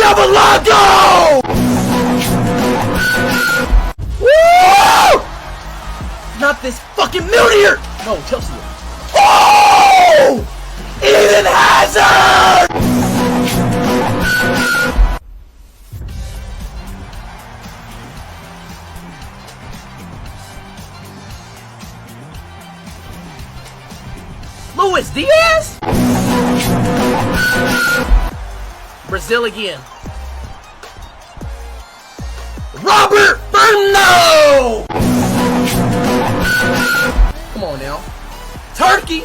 Cavalago! Woo! Not this fucking meteor! No, Chelsea. Oh! Eden Hazard! Luis Diaz? Brazil again. Robert Firmino! Come on now. Turkey!